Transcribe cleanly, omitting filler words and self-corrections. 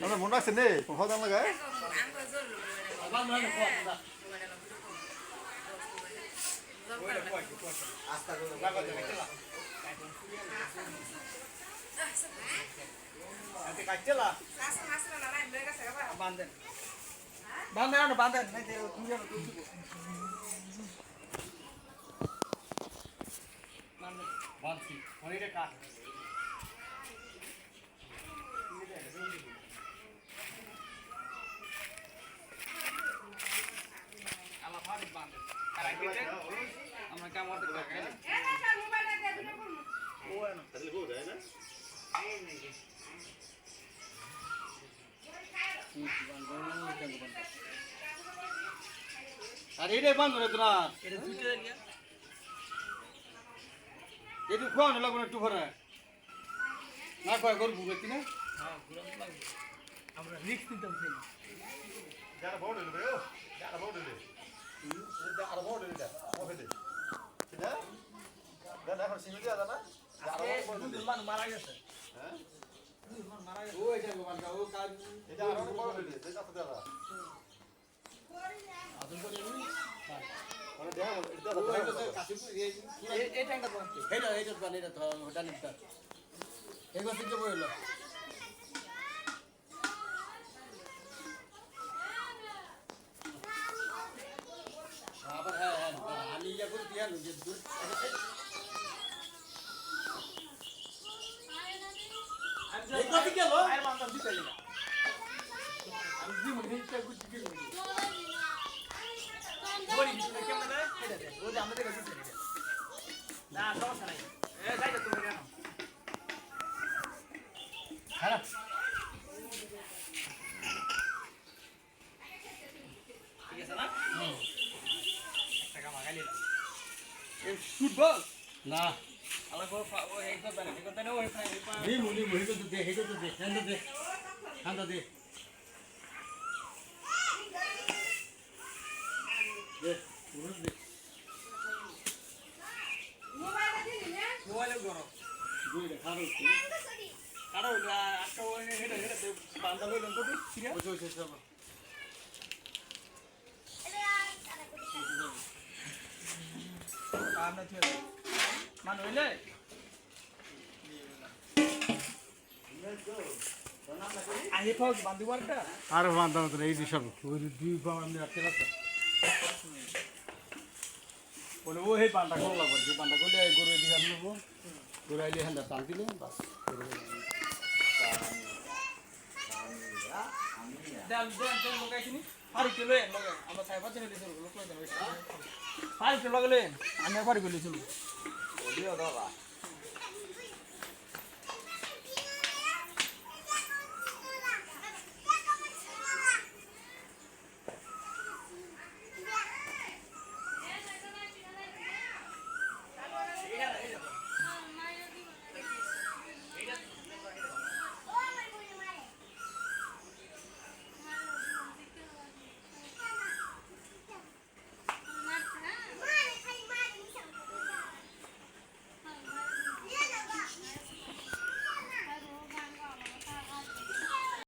আমরা মনে রাখছেন রে কোথাও দাম লাগায় আমরা কেমন আর এটাই বান্ধব রে তোরা এটু খাওয়ানো লাগবে না একটু ভরে না কয় করবো ব্যক্তি না আমরা রিস্ক নিতে চাই না যারা বড় হইলো রে যারা বড় হইলো আর বড় হইলো এটা ওকে দে ঠিক আছে দেন এখন সিমি দিয়া দাও না যারা বড় হইলো মান মারা গেছে হ্যাঁ মান মারা গেছে ওই এটা গোমান কা ও কাজ এটা আর বড় হইলো এটা তো দাদা আদম করে নি মানে দেখো এটা তো কাশিপুর এই ট্যাঙ্কটা তো এটা বানি এটা তো ওটা নিটা এগো থেকে বইলো আবার হ্যাঁ আমি ইয়া করে দিয়া লুজে দূর এই কথা কি হলো আর মানতাম দিতে না আমি দি মনে হচ্ছে গুড কি বড়ি বিছনা কেমন রে এটা দে ও যে আমাদের কাছে দিতে না সমস্যা নাই এ যাই তো তুমি কেন হ্যাঁ ঠিক আছে না টাকা মাগাইলি এ ফুটবল না আলা গো ও এই কথা না ওই নি মুনি মুনি তো দে হেটো তো দে হ্যান্ড দে দে পুরো দে মোবাইলে গরো দুইটা খারো কারো আটটা ওই হেডে হেডে বান্দা লইলেন তো ঠিক আছে ওই সব আমরা ঠিক মান হইলে আই ফাউস বান্দি ওয়ারটা আর বান্দা তো এই সব ওই দুই পাম আমি রাখতে রাখতে বলে ও হে পান্ডা কোন লাগবে যে পান্ডা কোলে এই গরু দিকে আনবো গরু আইলে হ্যান্ডা টান দিলে বাস দেন দেন দেন লোকাইছিনি পারি কিলো এন লগে আমরা সাইবার জেনে দিছিল লোক লগে পারি কিলো লগে আমি পারি কিলো ছিল ওদিও দাদা